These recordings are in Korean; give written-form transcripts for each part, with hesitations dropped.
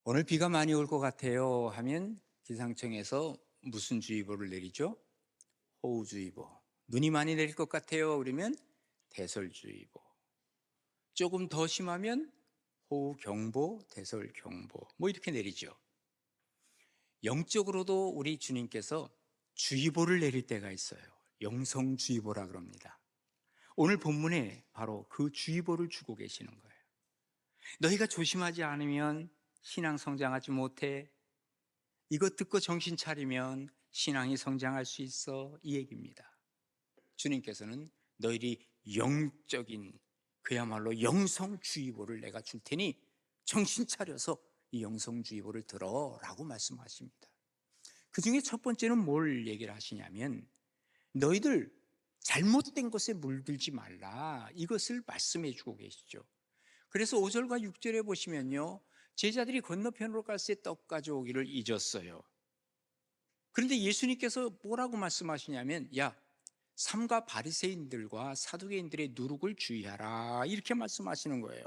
오늘 비가 많이 올 것 같아요 하면 기상청에서 무슨 주의보를 내리죠? 호우주의보. 눈이 많이 내릴 것 같아요 그러면 대설주의보. 조금 더 심하면 호우경보, 대설경보 뭐 이렇게 내리죠. 영적으로도 우리 주님께서 주의보를 내릴 때가 있어요. 영성주의보라 그럽니다. 오늘 본문에 바로 그 주의보를 주고 계시는 거예요. 너희가 조심하지 않으면 신앙 성장하지 못해. 이것 듣고 정신 차리면 신앙이 성장할 수 있어, 이 얘기입니다. 주님께서는 너희들이 영적인 그야말로 영성주의보를 내가 줄 테니 정신 차려서 이 영성주의보를 들어라고 말씀하십니다. 그 중에 첫 번째는 뭘 얘기를 하시냐면 너희들 잘못된 것에 물들지 말라, 이것을 말씀해 주고 계시죠. 그래서 5절과 6절에 보시면요, 제자들이 건너편으로 갈 새 떡 가져오기를 잊었어요. 그런데 예수님께서 뭐라고 말씀하시냐면 야, 삼가 바리새인들과 사두개인들의 누룩을 주의하라, 이렇게 말씀하시는 거예요.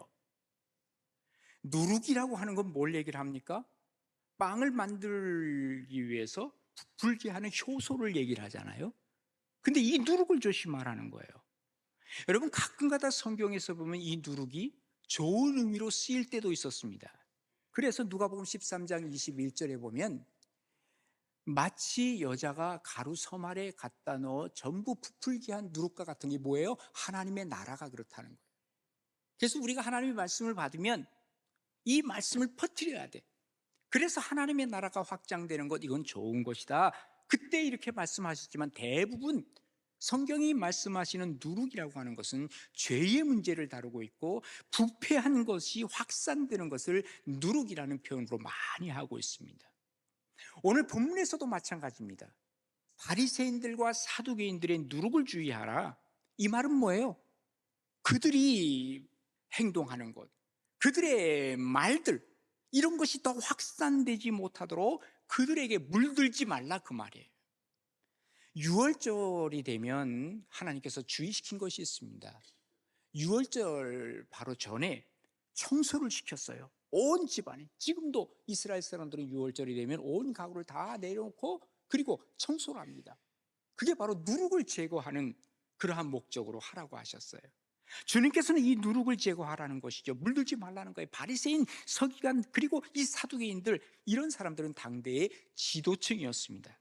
누룩이라고 하는 건 뭘 얘기를 합니까? 빵을 만들기 위해서 부풀게 하는 효소를 얘기를 하잖아요. 근데 이 누룩을 조심하라는 거예요. 여러분, 가끔가다 성경에서 보면 이 누룩이 좋은 의미로 쓰일 때도 있었습니다. 그래서 누가복음 13장 21절에 보면 마치 여자가 가루 섬알에 갖다 넣어 전부 부풀게 한 누룩과 같은 게 뭐예요? 하나님의 나라가 그렇다는 거예요. 그래서 우리가 하나님의 말씀을 받으면 이 말씀을 퍼뜨려야 돼. 그래서 하나님의 나라가 확장되는 것, 이건 좋은 것이다. 그때 이렇게 말씀하셨지만 대부분 성경이 말씀하시는 누룩이라고 하는 것은 죄의 문제를 다루고 있고 부패한 것이 확산되는 것을 누룩이라는 표현으로 많이 하고 있습니다. 오늘 본문에서도 마찬가지입니다. 바리새인들과 사두개인들의 누룩을 주의하라. 이 말은 뭐예요? 그들이 행동하는 것, 그들의 말들, 이런 것이 더 확산되지 못하도록 그들에게 물들지 말라, 그 말이에요. 6월절이 되면 하나님께서 주의시킨 것이 있습니다. 6월절 바로 전에 청소를 시켰어요. 온 집안에. 지금도 이스라엘 사람들은 6월절이 되면 온 가구를 다 내려놓고 그리고 청소를 합니다. 그게 바로 누룩을 제거하는 그러한 목적으로 하라고 하셨어요. 주님께서는 이 누룩을 제거하라는 것이죠. 물들지 말라는 거예요. 바리새인, 서기관, 그리고 이 사두개인들, 이런 사람들은 당대의 지도층이었습니다.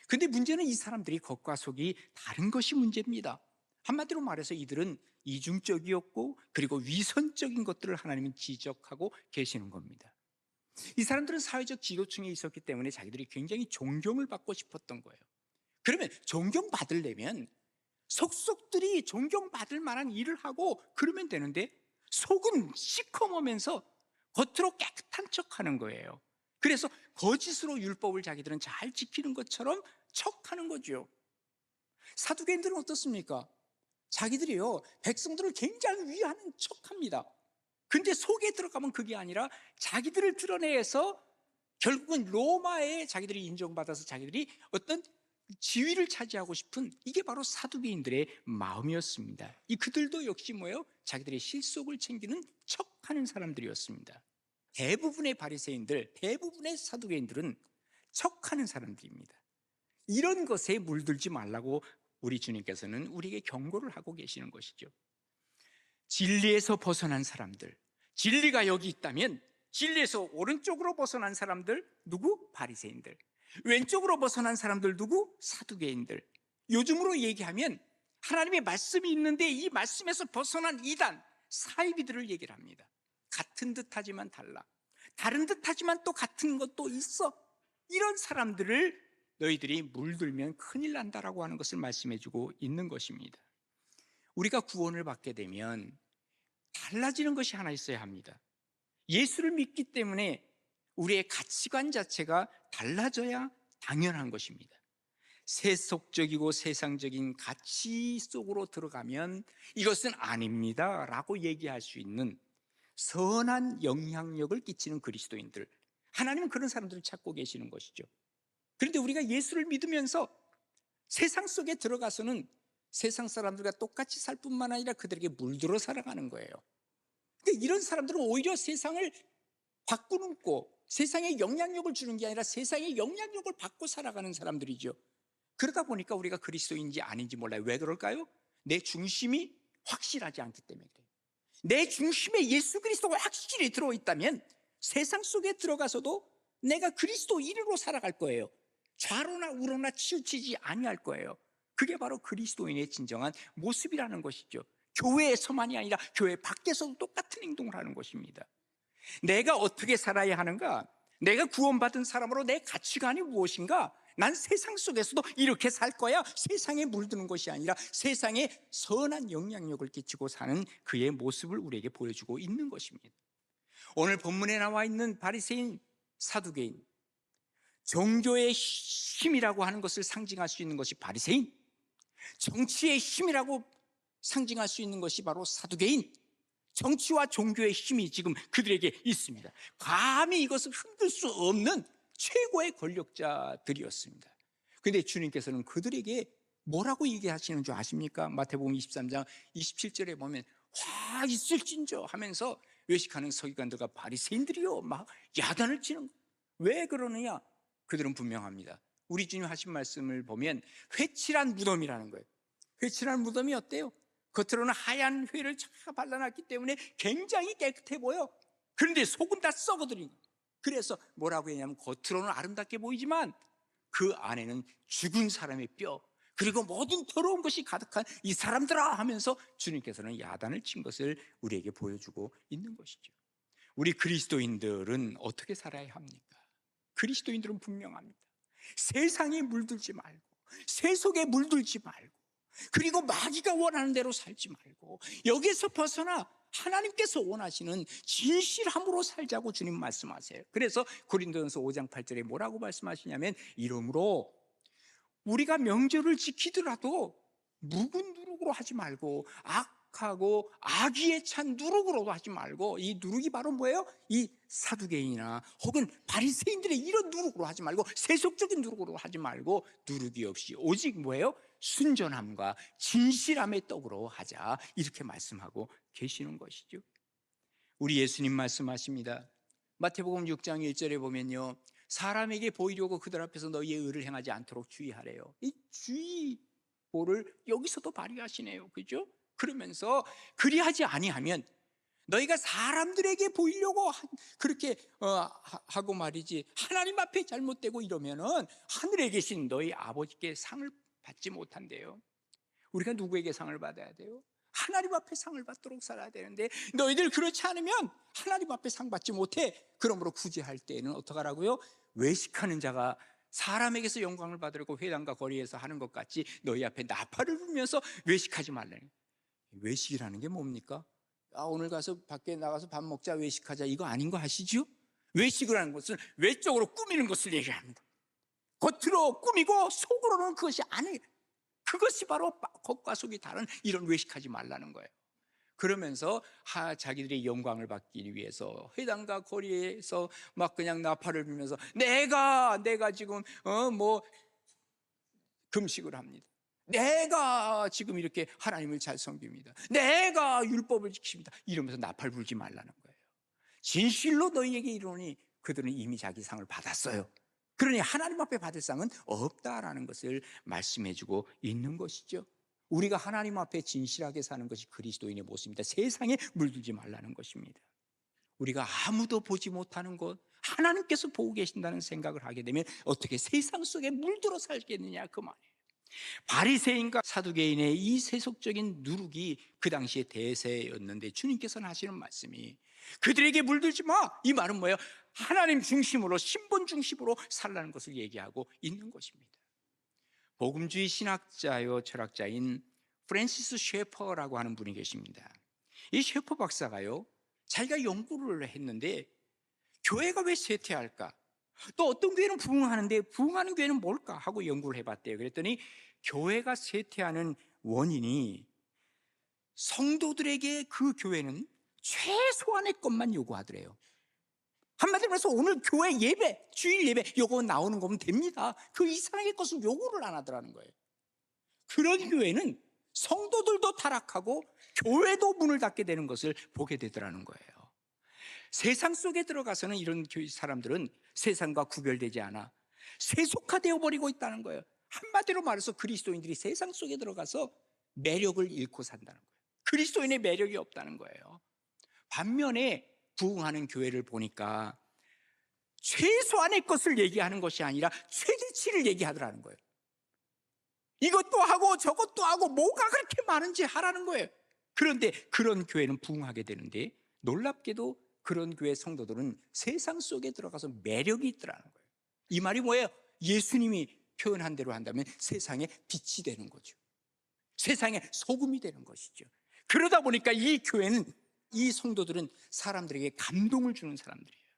근데 문제는 이 사람들이 겉과 속이 다른 것이 문제입니다. 한마디로 말해서 이들은 이중적이었고 그리고 위선적인 것들을 하나님은 지적하고 계시는 겁니다. 이 사람들은 사회적 지도층에 있었기 때문에 자기들이 굉장히 존경을 받고 싶었던 거예요. 그러면 존경받으려면 속속들이 존경받을 만한 일을 하고 그러면 되는데 속은 시커머면서 겉으로 깨끗한 척하는 거예요. 그래서 거짓으로 율법을 자기들은 잘 지키는 것처럼 척하는 거죠. 사두개인들은 어떻습니까? 자기들이요, 백성들을 굉장히 위하는 척합니다. 근데 속에 들어가면 그게 아니라 자기들을 드러내서 결국은 로마에 자기들이 인정받아서 자기들이 어떤 지위를 차지하고 싶은, 이게 바로 사두개인들의 마음이었습니다. 이 그들도 역시 뭐예요? 자기들의 실속을 챙기는 척하는 사람들이었습니다. 대부분의 바리새인들, 대부분의 사두개인들은 척하는 사람들입니다. 이런 것에 물들지 말라고 우리 주님께서는 우리에게 경고를 하고 계시는 것이죠. 진리에서 벗어난 사람들, 진리가 여기 있다면 진리에서 오른쪽으로 벗어난 사람들, 누구? 바리새인들. 왼쪽으로 벗어난 사람들, 누구? 사두개인들. 요즘으로 얘기하면 하나님의 말씀이 있는데 이 말씀에서 벗어난 이단, 사이비들을 얘기를 합니다. 같은 듯 하지만 달라. 다른 듯 하지만 또 같은 것도 있어. 이런 사람들을 너희들이 물들면 큰일 난다라고 하는 것을 말씀해 주고 있는 것입니다. 우리가 구원을 받게 되면 달라지는 것이 하나 있어야 합니다. 예수를 믿기 때문에 우리의 가치관 자체가 달라져야 당연한 것입니다. 세속적이고 세상적인 가치 속으로 들어가면 이것은 아닙니다 라고 얘기할 수 있는 선한 영향력을 끼치는 그리스도인들, 하나님은 그런 사람들을 찾고 계시는 것이죠. 그런데 우리가 예수를 믿으면서 세상 속에 들어가서는 세상 사람들과 똑같이 살 뿐만 아니라 그들에게 물들어 살아가는 거예요. 그러니까 이런 사람들은 오히려 세상을 바꾸는 거, 세상에 영향력을 주는 게 아니라 세상에 영향력을 받고 살아가는 사람들이죠. 그러다 보니까 우리가 그리스도인지 아닌지 몰라요. 왜 그럴까요? 내 중심이 확실하지 않기 때문에 그래요. 내 중심에 예수 그리스도가 확실히 들어있다면 세상 속에 들어가서도 내가 그리스도인으로 살아갈 거예요. 좌로나 우로나 치우치지 아니할 거예요. 그게 바로 그리스도인의 진정한 모습이라는 것이죠. 교회에서만이 아니라 교회 밖에서도 똑같은 행동을 하는 것입니다. 내가 어떻게 살아야 하는가? 내가 구원받은 사람으로 내 가치관이 무엇인가? 난 세상 속에서도 이렇게 살 거야. 세상에 물드는 것이 아니라 세상에 선한 영향력을 끼치고 사는 그의 모습을 우리에게 보여주고 있는 것입니다. 오늘 본문에 나와 있는 바리새인, 사두개인, 종교의 힘이라고 하는 것을 상징할 수 있는 것이 바리새인, 정치의 힘이라고 상징할 수 있는 것이 바로 사두개인, 정치와 종교의 힘이 지금 그들에게 있습니다. 감히 이것을 흔들 수 없는 최고의 권력자들이었습니다. 그런데 주님께서는 그들에게 뭐라고 얘기하시는 줄 아십니까? 마태복음 23장 27절에 보면 화 있을진저 하면서 외식하는 서기관들과 바리새인들이요 막 야단을 치는 거예요. 왜 그러느냐? 그들은 분명합니다. 우리 주님 하신 말씀을 보면 회칠한 무덤이라는 거예요. 회칠한 무덤이 어때요? 겉으로는 하얀 회를 쫙 발라놨기 때문에 굉장히 깨끗해 보여. 그런데 속은 다 썩어들인 거예요. 그래서 뭐라고 했냐면 겉으로는 아름답게 보이지만 그 안에는 죽은 사람의 뼈 그리고 모든 더러운 것이 가득한 이 사람들아 하면서 주님께서는 야단을 친 것을 우리에게 보여주고 있는 것이죠. 우리 그리스도인들은 어떻게 살아야 합니까? 그리스도인들은 분명합니다. 세상에 물들지 말고 세속에 물들지 말고 그리고 마귀가 원하는 대로 살지 말고 여기서 벗어나 하나님께서 원하시는 진실함으로 살자고 주님 말씀하세요. 그래서 고린도전서 5장 8절에 뭐라고 말씀하시냐면 이러므로 우리가 명절을 지키더라도 묵은 누룩으로 하지 말고 악하고 악의에 찬 누룩으로도 하지 말고, 이 누룩이 바로 뭐예요? 이 사두개인이나 혹은 바리새인들의 이런 누룩으로 하지 말고 세속적인 누룩으로 하지 말고 누룩이 없이 오직 뭐예요? 순전함과 진실함의 떡으로 하자, 이렇게 말씀하고 계시는 것이죠. 우리 예수님 말씀하십니다. 마태복음 6장 1절에 보면요, 사람에게 보이려고 그들 앞에서 너희의 의를 행하지 않도록 주의하래요. 이 주의보를 여기서도 발휘하시네요. 그죠? 그러면서 그리하지 아니하면 너희가 사람들에게 보이려고 그렇게 하고 말이지 하나님 앞에 잘못되고 이러면은 하늘에 계신 너희 아버지께 상을 받지 못한대요. 우리가 누구에게 상을 받아야 돼요? 하나님 앞에 상을 받도록 살아야 되는데 너희들 그렇지 않으면 하나님 앞에 상 받지 못해. 그러므로 구제할 때에는 어떡하라고요? 외식하는 자가 사람에게서 영광을 받으려고 회당과 거리에서 하는 것 같이 너희 앞에 나팔을 불면서 외식하지 말라는 거예요. 외식이라는 게 뭡니까? 오늘 가서 밖에 나가서 밥 먹자, 외식하자, 이거 아닌 거 아시죠? 외식을 하는 것은 외적으로 꾸미는 것을 얘기합니다. 겉으로 꾸미고 속으로는 그것이 아니에요. 그것이 바로 겉과 속이 다른 이런 외식하지 말라는 거예요. 그러면서 자기들의 영광을 받기 위해서 회당과 거리에서 막 그냥 나팔을 불면서 내가 지금 금식을 합니다. 내가 지금 이렇게 하나님을 잘 섬깁니다. 내가 율법을 지킵니다. 이러면서 나팔 불지 말라는 거예요. 진실로 너희에게 이르노니 그들은 이미 자기 상을 받았어요. 그러니 하나님 앞에 받을 상은 없다라는 것을 말씀해주고 있는 것이죠. 우리가 하나님 앞에 진실하게 사는 것이 그리스도인의 모습입니다. 세상에 물들지 말라는 것입니다. 우리가 아무도 보지 못하는 것, 하나님께서 보고 계신다는 생각을 하게 되면 어떻게 세상 속에 물들어 살겠느냐, 그 말이에요. 바리새인과 사두개인의 이 세속적인 누룩이 그 당시에 대세였는데 주님께서는 하시는 말씀이 그들에게 물들지 마, 이 말은 뭐예요? 하나님 중심으로, 신분 중심으로 살라는 것을 얘기하고 있는 것입니다. 복음주의 신학자요 철학자인 프랜시스 셰퍼라고 하는 분이 계십니다. 이 셰퍼 박사가요, 자기가 연구를 했는데 교회가 왜 쇠퇴할까? 또 어떤 교회는 부흥하는데 부흥하는 교회는 뭘까? 하고 연구를 해봤대요. 그랬더니 교회가 쇠퇴하는 원인이 성도들에게 그 교회는 최소한의 것만 요구하더래요. 한마디로 해서 오늘 교회 예배, 주일 예배 요거 나오는 거면 됩니다. 그 이상의 것은 요구를 안 하더라는 거예요. 그런 교회는 성도들도 타락하고 교회도 문을 닫게 되는 것을 보게 되더라는 거예요. 세상 속에 들어가서는 이런 교회 사람들은 세상과 구별되지 않아 세속화되어 버리고 있다는 거예요. 한마디로 말해서 그리스도인들이 세상 속에 들어가서 매력을 잃고 산다는 거예요. 그리스도인의 매력이 없다는 거예요. 반면에 부흥하는 교회를 보니까 최소한의 것을 얘기하는 것이 아니라 최대치를 얘기하더라는 거예요. 이것도 하고 저것도 하고 뭐가 그렇게 많은지 하라는 거예요. 그런데 그런 교회는 부흥하게 되는데 놀랍게도 그런 교회 성도들은 세상 속에 들어가서 매력이 있더라는 거예요. 이 말이 뭐예요? 예수님이 표현한 대로 한다면 세상에 빛이 되는 거죠. 세상에 소금이 되는 것이죠. 그러다 보니까 이 교회는, 이 성도들은 사람들에게 감동을 주는 사람들이에요.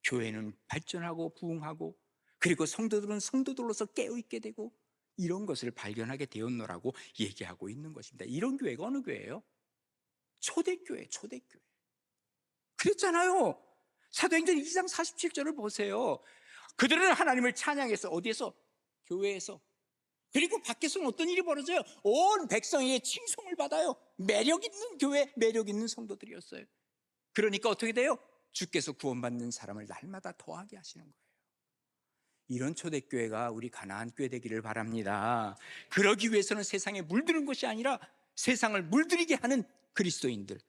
교회는 발전하고 부흥하고 그리고 성도들은 성도들로서 깨어있게 되고 이런 것을 발견하게 되었노라고 얘기하고 있는 것입니다. 이런 교회가 어느 교회예요? 초대교회, 초대교회. 그랬잖아요. 사도행전 2장 47절을 보세요. 그들은 하나님을 찬양해서 어디에서? 교회에서. 그리고 밖에서는 어떤 일이 벌어져요? 온 백성에게 칭송을 받아요. 매력 있는 교회, 매력 있는 성도들이었어요. 그러니까 어떻게 돼요? 주께서 구원받는 사람을 날마다 더하게 하시는 거예요. 이런 초대교회가 우리 가나안 교회 되기를 바랍니다. 그러기 위해서는 세상에 물드는 것이 아니라 세상을 물들이게 하는 그리스도인들,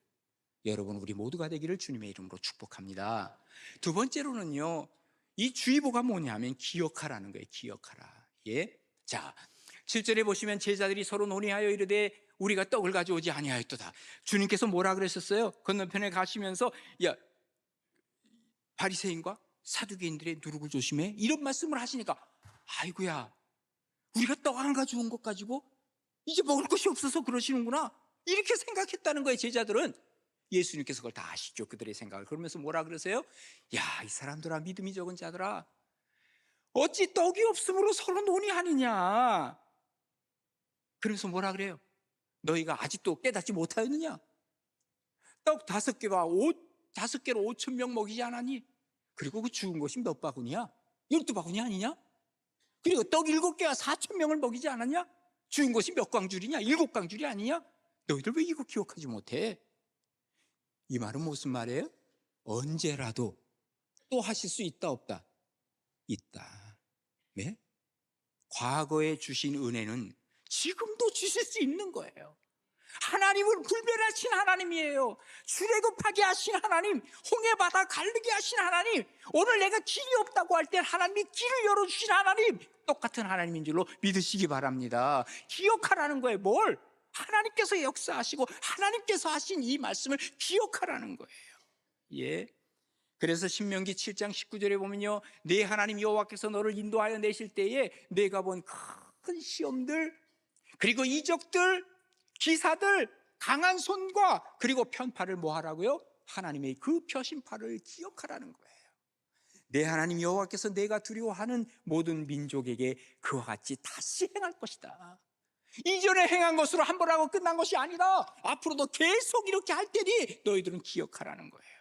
여러분 우리 모두가 되기를 주님의 이름으로 축복합니다. 두 번째로는요, 이 주의보가 뭐냐면 기억하라는 거예요. 기억하라. 예. 자, 7절에 보시면 제자들이 서로 논의하여 이르되 우리가 떡을 가져오지 아니하였도다. 주님께서 뭐라 그랬었어요? 건너편에 가시면서 야, 바리새인과 사두개인들의 누룩을 조심해, 이런 말씀을 하시니까 아이고야, 우리가 떡 안 가져온 것 가지고 이제 먹을 것이 없어서 그러시는구나, 이렇게 생각했다는 거예요. 제자들은. 예수님께서 그걸 다 아시죠, 그들의 생각을. 그러면서 뭐라 그러세요? 야, 이 사람들아, 믿음이 적은 자들아, 어찌 떡이 없으므로 서로 논의하느냐. 그래서 뭐라 그래요? 너희가 아직도 깨닫지 못하였느냐? 떡 5개와 5개로 5,000명 먹이지 않았니? 그리고 그 죽은 것이 몇 바구니야? 12바구니 아니냐? 그리고 떡 7개와 4,000명을 먹이지 않았냐? 죽은 것이 몇 광줄이냐? 7광줄이 아니냐? 너희들 왜 이거 기억하지 못해? 이 말은 무슨 말이에요? 언제라도 또 하실 수 있다 없다? 있다. 네? 과거에 주신 은혜는 지금도 주실 수 있는 거예요. 하나님은 불변하신 하나님이에요. 출애굽하게 하신 하나님, 홍해바다 가르게 하신 하나님, 오늘 내가 길이 없다고 할 때 하나님이 길을 열어주신 하나님, 똑같은 하나님인 줄로 믿으시기 바랍니다. 기억하라는 거예요. 뭘? 하나님께서 역사하시고 하나님께서 하신 이 말씀을 기억하라는 거예요. 예. 그래서 신명기 7장 19절에 보면요, 내 하나님 여호와께서 너를 인도하여 내실 때에 내가 본 큰 시험들, 그리고 이적들, 기사들, 강한 손과 그리고 편파를 뭐 하라고요? 하나님의 그 표심파를 기억하라는 거예요. 내 하나님 여호와께서 내가 두려워하는 모든 민족에게 그와 같이 다시 행할 것이다. 이전에 행한 것으로 한 번 하고 끝난 것이 아니라 앞으로도 계속 이렇게 할 테니 너희들은 기억하라는 거예요.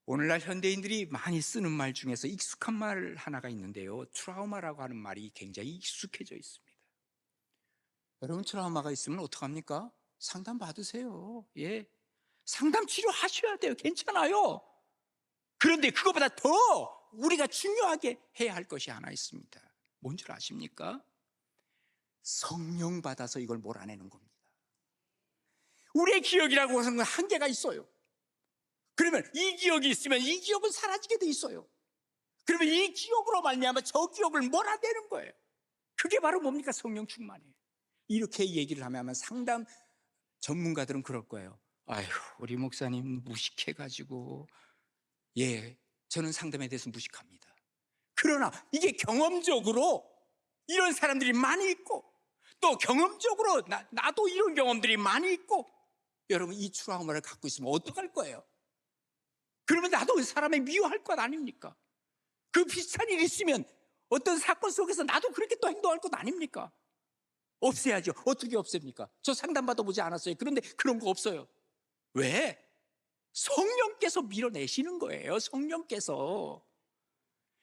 오늘날 현대인들이 많이 쓰는 말 중에서 익숙한 말 하나가 있는데요, 트라우마라고 하는 말이 굉장히 익숙해져 있습니다. 여러분, 트라우마가 있으면 어떡합니까? 상담 받으세요. 예, 상담 치료하셔야 돼요. 괜찮아요. 그런데 그것보다 더 우리가 중요하게 해야 할 것이 하나 있습니다. 뭔 줄 아십니까? 성령 받아서 이걸 몰아내는 겁니다. 우리의 기억이라고 하는 건 한계가 있어요. 그러면 이 기억이 있으면 이 기억은 사라지게 돼 있어요. 그러면 이 기억으로 말미암아 저 기억을 몰아내는 거예요. 그게 바로 뭡니까? 성령 충만이에요. 이렇게 얘기를 하면 상담 전문가들은 그럴 거예요. 아휴, 우리 목사님 무식해가지고. 예, 저는 상담에 대해서 무식합니다. 그러나 이게 경험적으로 이런 사람들이 많이 있고, 또 경험적으로 나도 이런 경험들이 많이 있고, 여러분 이 트라우마를 갖고 있으면 어떡할 거예요? 그러면 나도 사람을 미워할 것 아닙니까? 그 비슷한 일이 있으면 어떤 사건 속에서 나도 그렇게 또 행동할 것 아닙니까? 없애야죠. 어떻게 없앱니까? 저 상담받아 보지 않았어요. 그런데 그런 거 없어요. 왜? 성령께서 밀어내시는 거예요. 성령께서.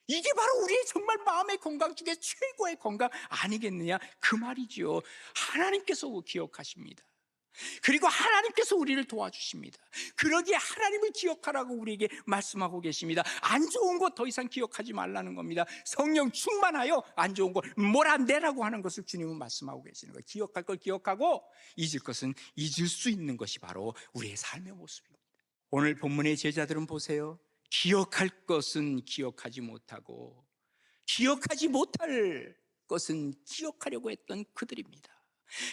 이게 바로 우리의 정말 마음의 건강 중에 최고의 건강 아니겠느냐, 그 말이죠. 하나님께서 기억하십니다. 그리고 하나님께서 우리를 도와주십니다. 그러기에 하나님을 기억하라고 우리에게 말씀하고 계십니다. 안 좋은 것 더 이상 기억하지 말라는 겁니다. 성령 충만하여 안 좋은 것 몰아내라고 하는 것을 주님은 말씀하고 계시는 거예요. 기억할 걸 기억하고 잊을 것은 잊을 수 있는 것이 바로 우리의 삶의 모습입니다. 오늘 본문의 제자들은 보세요. 기억할 것은 기억하지 못하고 기억하지 못할 것은 기억하려고 했던 그들입니다.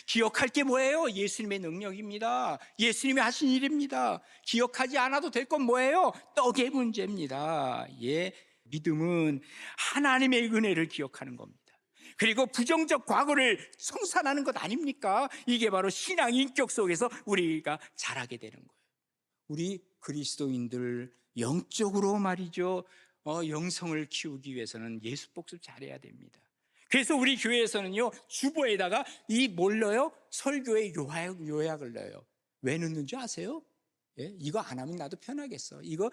기억할 게 뭐예요? 예수님의 능력입니다. 예수님이 하신 일입니다. 기억하지 않아도 될 건 뭐예요? 떡의 문제입니다. 예, 믿음은 하나님의 은혜를 기억하는 겁니다. 그리고 부정적 과거를 청산하는 것 아닙니까? 이게 바로 신앙 인격 속에서 우리가 자라게 되는 거예요. 우리 그리스도인들 영적으로 말이죠, 영성을 키우기 위해서는 예수 복습 잘해야 됩니다. 그래서 우리 교회에서는요, 주보에다가 이 뭘넣어요? 설교의 요약을 넣어요. 왜 넣는지 아세요? 예? 이거 안 하면 나도 편하겠어. 이거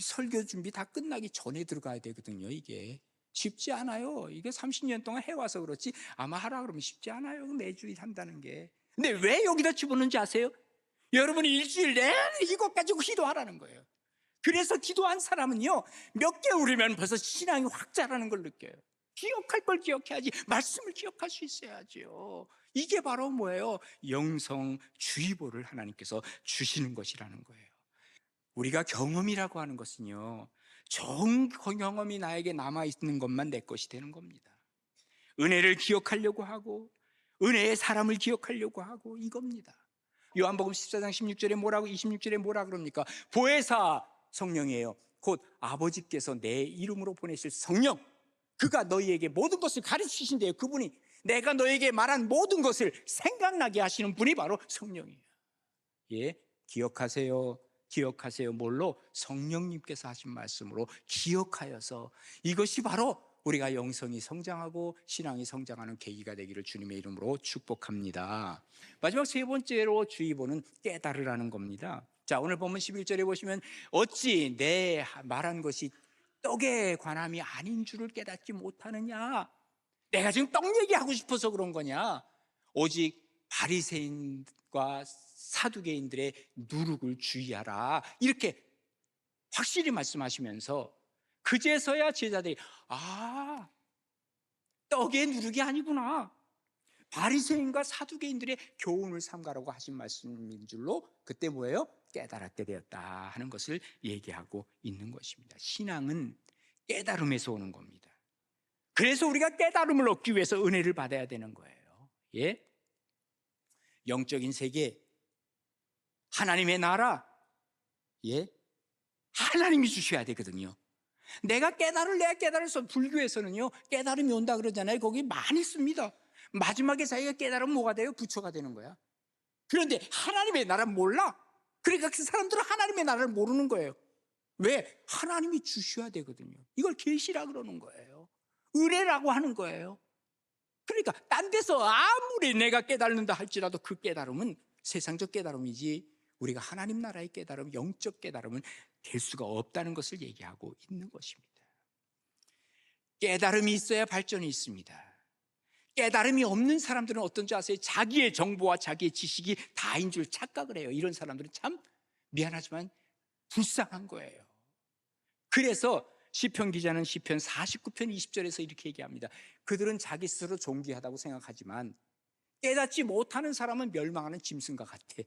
설교 준비 다 끝나기 전에 들어가야 되거든요. 이게 쉽지 않아요. 이게 30년 동안 해와서 그렇지 아마 하라 그러면 쉽지 않아요. 매주 한다는 게. 근데 왜 여기다 집어넣는지 아세요? 여러분이 일주일 내내 이것 가지고 기도하라는 거예요. 그래서 기도한 사람은요, 몇 개월이면 벌써 신앙이 확 자라는 걸 느껴요. 기억할 걸 기억해야지, 말씀을 기억할 수 있어야지요. 이게 바로 뭐예요? 영성 주의보를 하나님께서 주시는 것이라는 거예요. 우리가 경험이라고 하는 것은요, 좋은 경험이 나에게 남아있는 것만 내 것이 되는 겁니다. 은혜를 기억하려고 하고 은혜의 사람을 기억하려고 하고 이겁니다. 요한복음 14장 16절에 뭐라고 26절에 뭐라 그럽니까? 보혜사 성령이에요. 곧 아버지께서 내 이름으로 보내실 성령, 그가 너희에게 모든 것을 가르치신대요. 그분이 내가 너에게 말한 모든 것을 생각나게 하시는 분이 바로 성령이에요. 예, 기억하세요. 기억하세요. 뭘로? 성령님께서 하신 말씀으로 기억하여서 이것이 바로 우리가 영성이 성장하고 신앙이 성장하는 계기가 되기를 주님의 이름으로 축복합니다. 마지막 세 번째로 주의보는 깨달으라는 겁니다. 자, 오늘 본문 11절에 보시면 어찌 내 말한 것이 떡에 관함이 아닌 줄을 깨닫지 못하느냐? 내가 지금 떡 얘기하고 싶어서 그런 거냐? 오직 바리새인과 사두개인들의 누룩을 주의하라, 이렇게 확실히 말씀하시면서 그제서야 제자들이 떡의 누룩이 아니구나, 바리새인과 사두개인들의 교훈을 삼가라고 하신 말씀인 줄로 그때 뭐예요? 깨달았게 되었다 하는 것을 얘기하고 있는 것입니다. 신앙은 깨달음에서 오는 겁니다. 그래서 우리가 깨달음을 얻기 위해서 은혜를 받아야 되는 거예요. 예? 영적인 세계, 하나님의 나라, 예? 하나님이 주셔야 되거든요. 내가 깨달아서 불교에서는요, 깨달음이 온다 그러잖아요. 거기 많이 씁니다. 마지막에 자기가 깨달으면 뭐가 돼요? 부처가 되는 거야. 그런데 하나님의 나라는 몰라. 그러니까 그 사람들은 하나님의 나라를 모르는 거예요. 왜? 하나님이 주셔야 되거든요. 이걸 계시라 그러는 거예요. 은혜라고 하는 거예요. 그러니까 딴 데서 아무리 내가 깨달는다 할지라도 그 깨달음은 세상적 깨달음이지 우리가 하나님 나라의 깨달음, 영적 깨달음은 될 수가 없다는 것을 얘기하고 있는 것입니다. 깨달음이 있어야 발전이 있습니다. 깨달음이 없는 사람들은 어떤지 아세요? 자기의 정보와 자기의 지식이 다인 줄 착각을 해요. 이런 사람들은 참 미안하지만 불쌍한 거예요. 그래서 시편 기자는 시편 49편 20절에서 이렇게 얘기합니다. 그들은 자기 스스로 존귀하다고 생각하지만 깨닫지 못하는 사람은 멸망하는 짐승과 같아.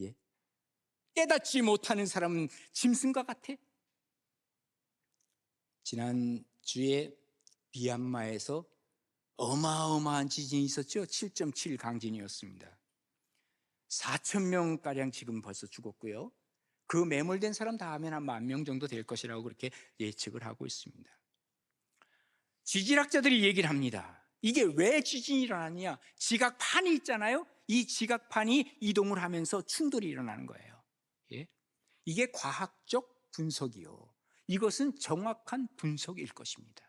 예? 깨닫지 못하는 사람은 짐승과 같아. 지난주에 미얀마에서 어마어마한 지진이 있었죠. 7.7 강진이었습니다. 4,000명가량 지금 벌써 죽었고요. 그 매몰된 사람 다 하면 한 10,000명 정도 될 것이라고 그렇게 예측을 하고 있습니다. 지질학자들이 얘기를 합니다. 이게 왜 지진이 일어나느냐? 지각판이 있잖아요. 이 지각판이 이동을 하면서 충돌이 일어나는 거예요. 예? 이게 과학적 분석이요. 이것은 정확한 분석일 것입니다.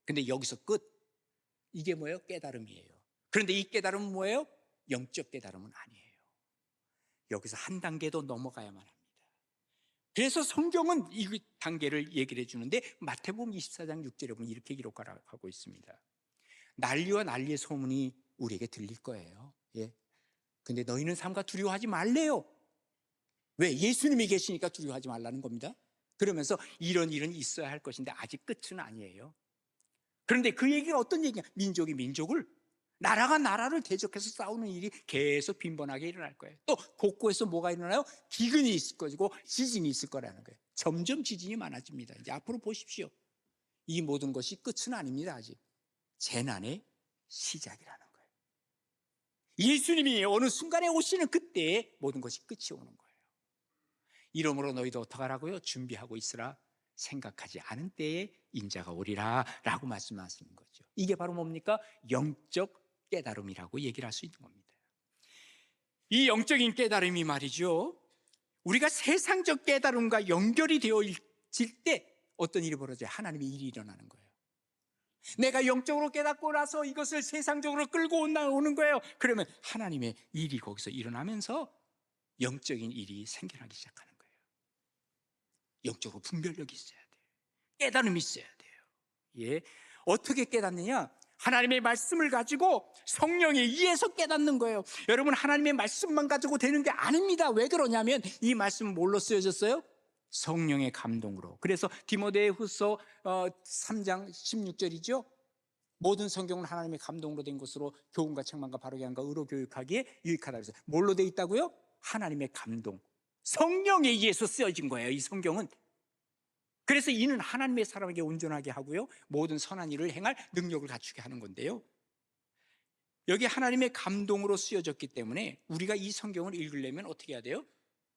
근데 여기서 끝. 이게 뭐예요? 깨달음이에요. 그런데 이 깨달음은 뭐예요? 영적 깨달음은 아니에요. 여기서 한 단계 더 넘어가야만 합니다. 그래서 성경은 이 단계를 얘기를 해주는데 마태복음 24장 6절에 보면 이렇게 기록하고 있습니다. 난리와 난리의 소문이 우리에게 들릴 거예요. 예. 근데 너희는 삼가 두려워하지 말래요. 왜? 예수님이 계시니까 두려워하지 말라는 겁니다. 그러면서 이런 일은 있어야 할 것인데 아직 끝은 아니에요. 그런데 그 얘기가 어떤 얘기냐? 민족이 민족을, 나라가 나라를 대적해서 싸우는 일이 계속 빈번하게 일어날 거예요. 또 곳곳에서 뭐가 일어나요? 기근이 있을 것이고 지진이 있을 거라는 거예요. 점점 지진이 많아집니다. 이제 앞으로 보십시오. 이 모든 것이 끝은 아닙니다. 아직 재난의 시작이라는 거예요. 예수님이 어느 순간에 오시는 그때에 모든 것이 끝이 오는 거예요. 이러므로 너희도 어떡하라고요? 준비하고 있으라. 생각하지 않은 때에 인자가 오리라 라고 말씀하시는 거죠. 이게 바로 뭡니까? 영적 깨달음이라고 얘기를 할 수 있는 겁니다. 이 영적인 깨달음이 말이죠, 우리가 세상적 깨달음과 연결이 되어질 때 어떤 일이 벌어져요? 하나님의 일이 일어나는 거예요. 내가 영적으로 깨닫고 나서 이것을 세상적으로 끌고 오는 거예요. 그러면 하나님의 일이 거기서 일어나면서 영적인 일이 생겨나기 시작하는 거예요. 영적으로 분별력이 있어야 돼요. 깨달음이 있어야 돼요. 예. 어떻게 깨닫느냐? 하나님의 말씀을 가지고 성령에 의해서 깨닫는 거예요. 여러분, 하나님의 말씀만 가지고 되는 게 아닙니다. 왜 그러냐면 이 말씀은 뭘로 쓰여졌어요? 성령의 감동으로. 그래서 디모데후서 3장 16절이죠. 모든 성경은 하나님의 감동으로 된 것으로 교훈과 책망과 바르게 함과 의로 교육하기에 유익하다 그래서 뭘로 돼 있다고요? 하나님의 감동, 성령에 의해서 쓰여진 거예요. 이 성경은. 그래서 이는 하나님의 사람에게 온전하게 하고요, 모든 선한 일을 행할 능력을 갖추게 하는 건데요, 여기 하나님의 감동으로 쓰여졌기 때문에 우리가 이 성경을 읽으려면 어떻게 해야 돼요?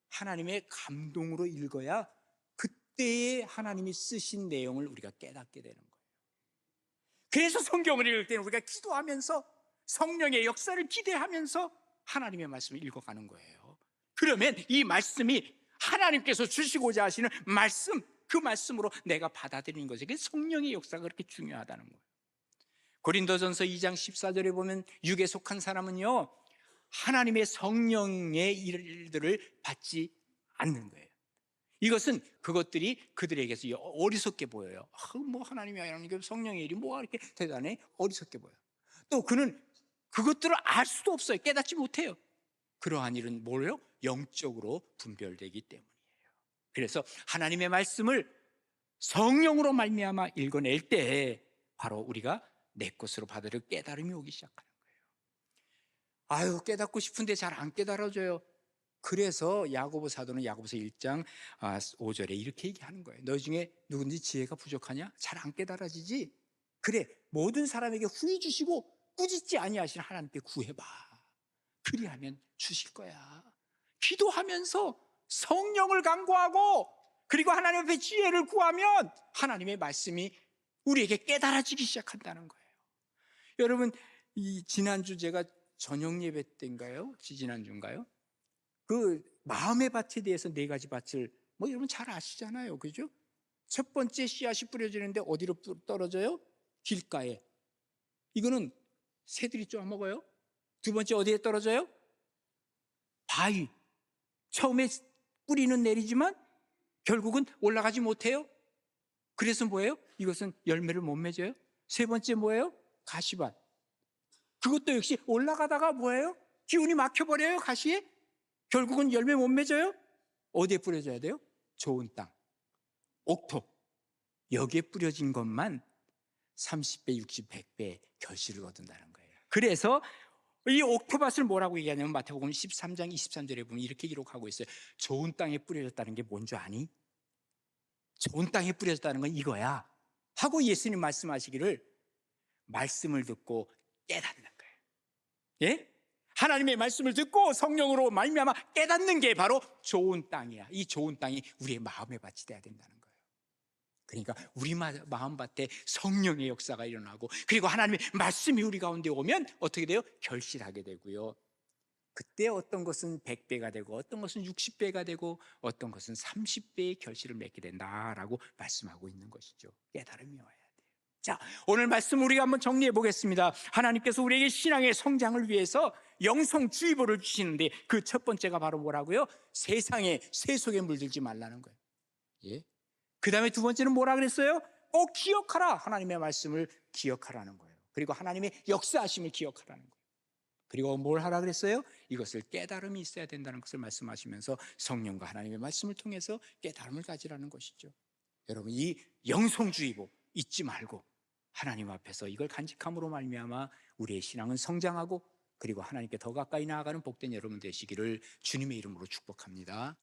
하나님의 감동으로 읽어야 그때의 하나님이 쓰신 내용을 우리가 깨닫게 되는 거예요. 그래서 성경을 읽을 때는 우리가 기도하면서 성령의 역사를 기대하면서 하나님의 말씀을 읽어가는 거예요. 그러면 이 말씀이 하나님께서 주시고자 하시는 말씀, 그 말씀으로 내가 받아들이는 것이, 성령의 역사가 그렇게 중요하다는 거예요. 고린도전서 2장 14절에 보면 육에 속한 사람은요, 하나님의 성령의 일들을 받지 않는 거예요. 이것은 그것들이 그들에게서 어리석게 보여요. 뭐 하나님이 하나님께 성령의 일이 뭐가 이렇게 대단해? 어리석게 보여요. 또 그는 그것들을 알 수도 없어요. 깨닫지 못해요. 그러한 일은 뭐예요? 영적으로 분별되기 때문이에요. 그래서 하나님의 말씀을 성령으로 말미암아 읽어낼 때 바로 우리가 내 것으로 받아들일 깨달음이 오기 시작하는 거예요. 깨닫고 싶은데 잘 안 깨달아져요. 그래서 야고보 사도는 야고보서 1장 5절에 이렇게 얘기하는 거예요. 너희 중에 누군지 지혜가 부족하냐? 잘 안 깨달아지지? 그래, 모든 사람에게 후히 주시고 꾸짖지 아니하시는 하나님께 구해봐. 그리하면 주실 거야. 기도하면서 성령을 간구하고 그리고 하나님 앞에 지혜를 구하면 하나님의 말씀이 우리에게 깨달아지기 시작한다는 거예요. 여러분, 이 지난주 제가 저녁 예배 때인가요? 지지난주인가요? 그 마음의 밭에 대해서 4가지 밭을 여러분 잘 아시잖아요. 그죠? 첫 번째 씨앗이 뿌려지는데 어디로 떨어져요? 길가에. 이거는 새들이 쪼아먹어요. 두 번째 어디에 떨어져요? 바위. 처음에 뿌리는 내리지만 결국은 올라가지 못해요. 그래서 뭐예요? 이것은 열매를 못 맺어요. 세 번째 뭐예요? 가시밭. 그것도 역시 올라가다가 뭐예요? 기운이 막혀버려요. 가시에. 결국은 열매 못 맺어요. 어디에 뿌려져야 돼요? 좋은 땅, 옥토. 여기에 뿌려진 것만 30배, 60, 100배 결실을 얻는다는 거예요. 그래서 이 옥토밭을 뭐라고 얘기하냐면 마태복음 13장 23절에 보면 이렇게 기록하고 있어요. 좋은 땅에 뿌려졌다는 게 뭔 줄 아니? 좋은 땅에 뿌려졌다는 건 이거야 하고 예수님 말씀하시기를, 말씀을 듣고 깨닫는 거예요. 예? 하나님의 말씀을 듣고 성령으로 말미암아 깨닫는 게 바로 좋은 땅이야. 이 좋은 땅이 우리의 마음의 밭이 돼야 된다는 거예요. 그러니까 우리 마음밭에 성령의 역사가 일어나고 그리고 하나님의 말씀이 우리 가운데 오면 어떻게 돼요? 결실하게 되고요. 그때 어떤 것은 100배가 되고 어떤 것은 60배가 되고 어떤 것은 30배의 결실을 맺게 된다라고 말씀하고 있는 것이죠. 깨달음이 와야 돼요. 자, 오늘 말씀 우리가 한번 정리해 보겠습니다. 하나님께서 우리에게 신앙의 성장을 위해서 영성주의보를 주시는데 그 첫 번째가 바로 뭐라고요? 세상의 새 속에 물들지 말라는 거예요. 예? 그 다음에 두 번째는 뭐라 그랬어요? 꼭 기억하라. 하나님의 말씀을 기억하라는 거예요. 그리고 하나님의 역사하심을 기억하라는 거예요. 그리고 뭘 하라 그랬어요? 이것을 깨달음이 있어야 된다는 것을 말씀하시면서 성령과 하나님의 말씀을 통해서 깨달음을 가지라는 것이죠. 여러분, 이 영성주의보 잊지 말고 하나님 앞에서 이걸 간직함으로 말미암아 우리의 신앙은 성장하고 그리고 하나님께 더 가까이 나아가는 복된 여러분 되시기를 주님의 이름으로 축복합니다.